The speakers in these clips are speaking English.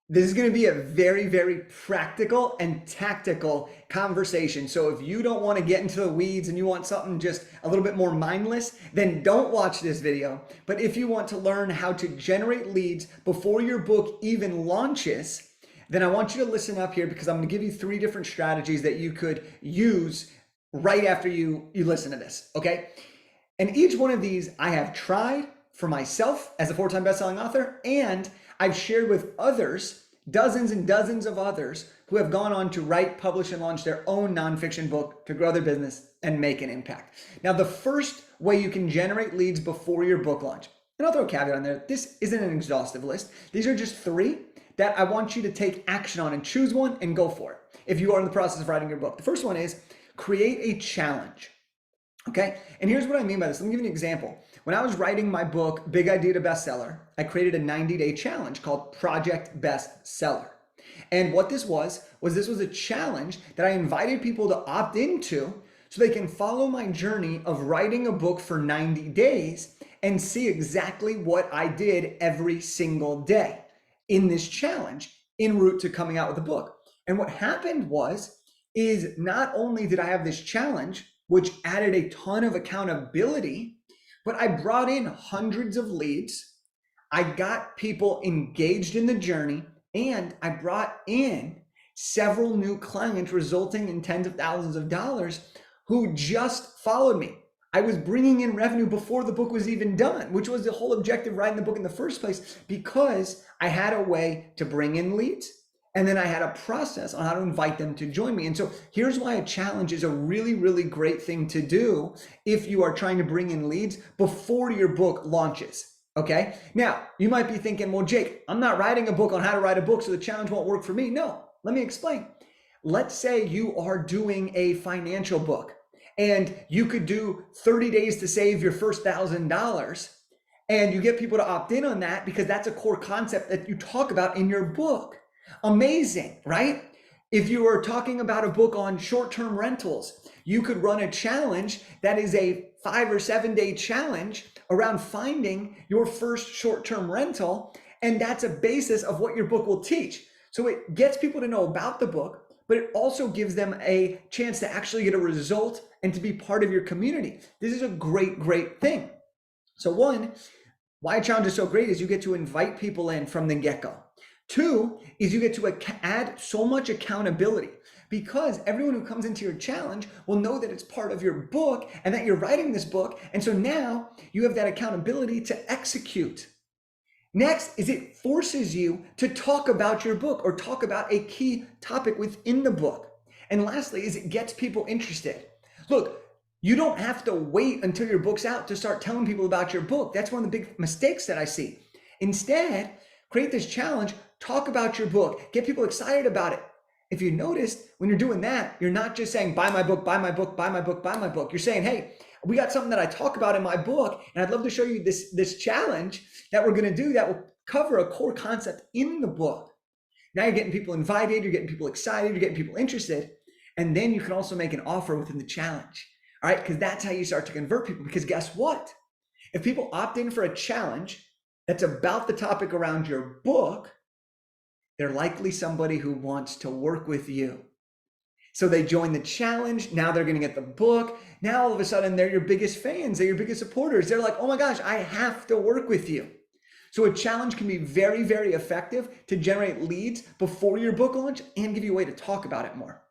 This is going to be a very, very practical and tactical conversation. So if you don't want to get into the weeds and you want something just a little bit more mindless, then don't watch this video. But if you want to learn how to generate leads before your book even launches, then I want you to listen up here, because I'm going to give you 3 different strategies that you could use right after you listen to this, okay? And each one of these I have tried for myself as a 4-time best-selling author, and I've shared with others, dozens and dozens of others who have gone on to write, publish, and launch their own nonfiction book to grow their business and make an impact. Now, the first way you can generate leads before your book launch, and I'll throw a caveat on there, this isn't an exhaustive list. These are just 3 that I want you to take action on and choose one and go for it if you are in the process of writing your book. The first one is create a challenge. Okay, and here's what I mean by this. Let me give you an example. When I was writing my book, Big Idea to Bestseller, I created a 90-day challenge called Project Bestseller. And what this was this was a challenge that I invited people to opt into so they can follow my journey of writing a book for 90 days and see exactly what I did every single day in this challenge en route to coming out with a book. And what happened is not only did I have this challenge, which added a ton of accountability, but I brought in hundreds of leads. I got people engaged in the journey, and I brought in several new clients, resulting in tens of thousands of dollars, who just followed me. I was bringing in revenue before the book was even done, which was the whole objective of writing the book in the first place, because I had a way to bring in leads. And then I had a process on how to invite them to join me. And so here's why a challenge is a really, really great thing to do if you are trying to bring in leads before your book launches. Okay. Now, you might be thinking, well, Jake, I'm not writing a book on how to write a book, so the challenge won't work for me. No, let me explain. Let's say you are doing a financial book and you could do 30 days to save your first $1,000, and you get people to opt in on that because that's a core concept that you talk about in your book. Amazing, right? If you are talking about a book on short-term rentals, you could run a challenge that is a 5 or 7 day challenge around finding your first short-term rental. And that's a basis of what your book will teach. So it gets people to know about the book, but it also gives them a chance to actually get a result and to be part of your community. This is a great, great thing. So one, why a challenge is so great is you get to invite people in from the get-go. 2 is you get to add so much accountability, because everyone who comes into your challenge will know that it's part of your book and that you're writing this book. And so now you have that accountability to execute. Next is it forces you to talk about your book or talk about a key topic within the book. And lastly is it gets people interested. Look, you don't have to wait until your book's out to start telling people about your book. That's one of the big mistakes that I see. Instead, create this challenge, talk about your book, get people excited about it. If you noticed, when you're doing that, you're not just saying, buy my book, buy my book, buy my book, buy my book. You're saying, hey, we got something that I talk about in my book, and I'd love to show you this challenge that we're going to do that will cover a core concept in the book. Now you're getting people invited, you're getting people excited, you're getting people interested, and then you can also make an offer within the challenge. All right, because that's how you start to convert people. Because guess what? If people opt in for a challenge that's about the topic around your book, they're likely somebody who wants to work with you. So they join the challenge. Now they're going to get the book. Now all of a sudden they're your biggest fans. They're your biggest supporters. They're like, oh my gosh, I have to work with you. So a challenge can be very, very effective to generate leads before your book launch and give you a way to talk about it more.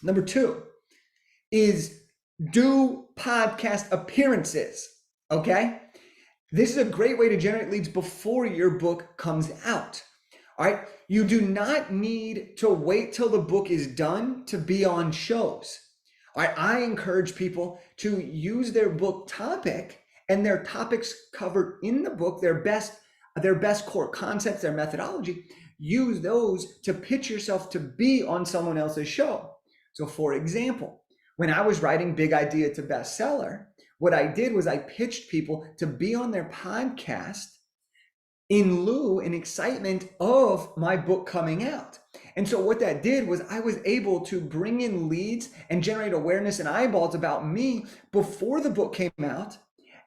Number 2 is do podcast appearances. Okay. This is a great way to generate leads before your book comes out. All right. You do not need to wait till the book is done to be on shows. All right. I encourage people to use their book topic and their topics covered in the book, their best core concepts, their methodology. Use those to pitch yourself to be on someone else's show. So for example, when I was writing Big Idea to Bestseller, what I did was I pitched people to be on their podcast in lieu and excitement of my book coming out. And so what that did was I was able to bring in leads and generate awareness and eyeballs about me before the book came out.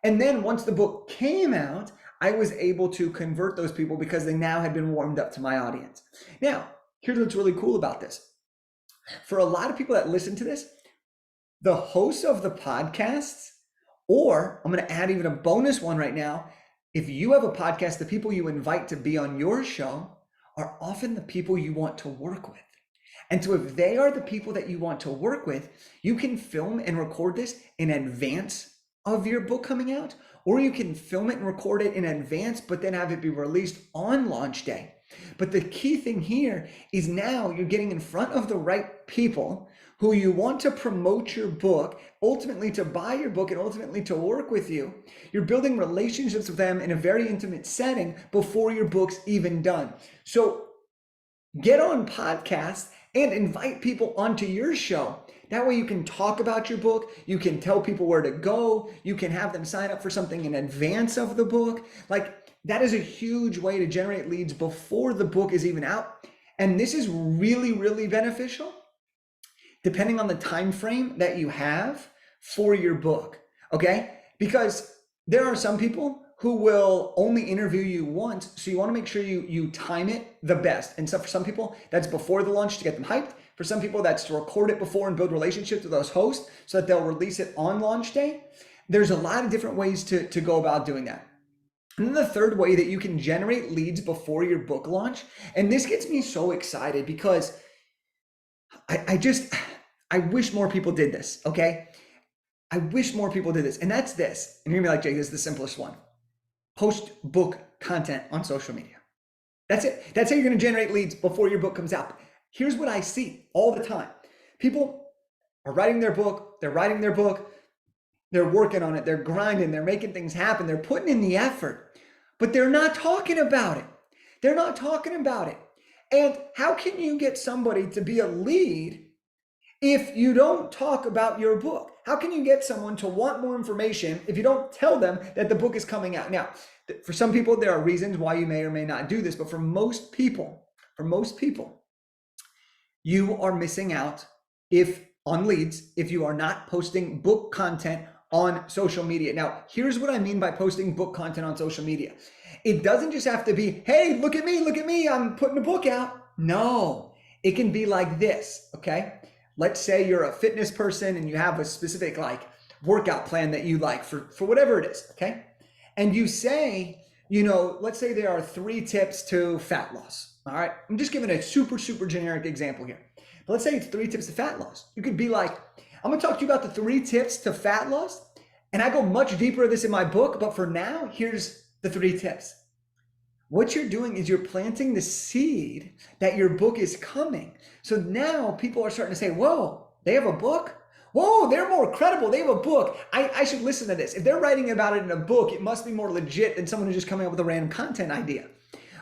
And then once the book came out, I was able to convert those people because they now had been warmed up to my audience. Now, here's what's really cool about this. For a lot of people that listen to this, the hosts of the podcasts, or I'm going to add even a bonus one right now. If you have a podcast, the people you invite to be on your show are often the people you want to work with. And so if they are the people that you want to work with, you can film and record this in advance of your book coming out, or you can film it and record it in advance, but then have it be released on launch day. But the key thing here is now you're getting in front of the right people who you want to promote your book, ultimately to buy your book and ultimately to work with you. You're building relationships with them in a very intimate setting before your book's even done. So get on podcasts and invite people onto your show. That way you can talk about your book, you can tell people where to go, you can have them sign up for something in advance of the book. Like, that is a huge way to generate leads before the book is even out. And this is really, really beneficial depending on the time frame that you have for your book, okay? Because there are some people who will only interview you once, so you want to make sure you time it the best. And so for some people, that's before the launch to get them hyped. For some people, that's to record it before and build relationships with those hosts so that they'll release it on launch day. There's a lot of different ways to go about doing that. And then the third way that you can generate leads before your book launch, and this gets me so excited because I wish more people did this, okay? I wish more people did this, and that's this. And you're gonna be like, Jake, this is the simplest one. Post book content on social media. That's it. That's how you're gonna generate leads before your book comes out. Here's what I see all the time. People are writing their book, they're working on it, they're grinding, they're making things happen, they're putting in the effort, but they're not talking about it. They're not talking about it. And how can you get somebody to be a lead if you don't talk about your book? How can you get someone to want more information if you don't tell them that the book is coming out? Now, for some people, there are reasons why you may or may not do this, but for most people, you are missing out on leads if you are not posting book content on social media. Now, here's what I mean by posting book content on social media. It doesn't just have to be, hey, look at me, I'm putting a book out. No, it can be like this, okay? Let's say you're a fitness person and you have a specific workout plan that you like for whatever it is, okay? And you say, let's say there are 3 tips to fat loss, all right? I'm just giving a super, super generic example here. But let's say it's 3 tips to fat loss. You could be like, I'm gonna talk to you about the 3 tips to fat loss, and I go much deeper into this in my book, but for now, here's the 3 tips. What you're doing is you're planting the seed that your book is coming. So now people are starting to say, whoa, they have a book? Whoa, they're more credible. They have a book. I should listen to this. If they're writing about it in a book, it must be more legit than someone who's just coming up with a random content idea.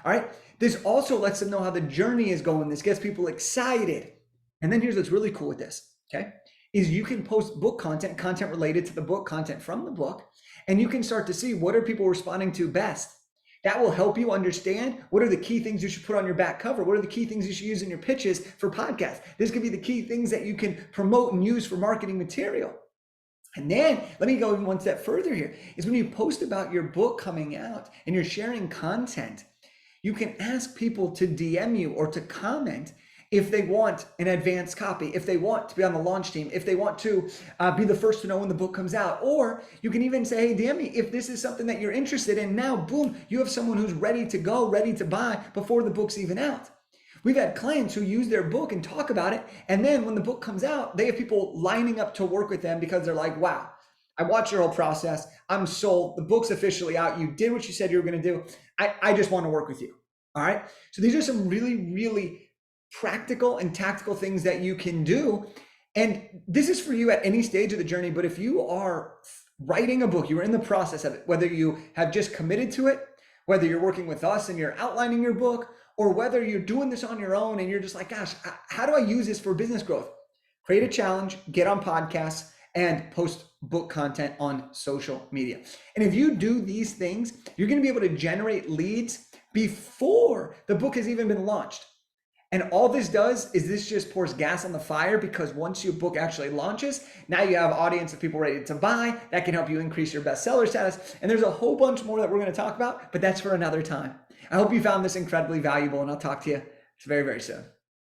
All right. This also lets them know how the journey is going. This gets people excited. And then here's what's really cool with this, okay, is you can post book content related to the book, content from the book, and you can start to see what are people responding to best. That will help you understand what are the key things you should put on your back cover. What are the key things you should use in your pitches for podcasts? This could be the key things that you can promote and use for marketing material. And then let me go even one step further here is when you post about your book coming out and you're sharing content, you can ask people to DM you or to comment if they want an advanced copy, if they want to be on the launch team, if they want to be the first to know when the book comes out. Or you can even say, hey, DM me if this is something that you're interested in. Now, boom, you have someone who's ready to go, ready to buy before the book's even out. We've had clients who use their book and talk about it. And then when the book comes out, they have people lining up to work with them because they're like, wow, I watched your whole process. I'm sold. The book's officially out. You did what you said you were going to do. I just want to work with you. All right. So these are some really, really practical and tactical things that you can do. And this is for you at any stage of the journey. But if you are writing a book, you're in the process of it, whether you have just committed to it, whether you're working with us and you're outlining your book, or whether you're doing this on your own and you're just like, gosh, how do I use this for business growth? Create a challenge, get on podcasts, and post book content on social media. And if you do these things, you're going to be able to generate leads before the book has even been launched. And all this does is this just pours gas on the fire, because once your book actually launches, now you have an audience of people ready to buy. That can help you increase your bestseller status. And there's a whole bunch more that we're going to talk about, but that's for another time. I hope you found this incredibly valuable, and I'll talk to you very, very soon.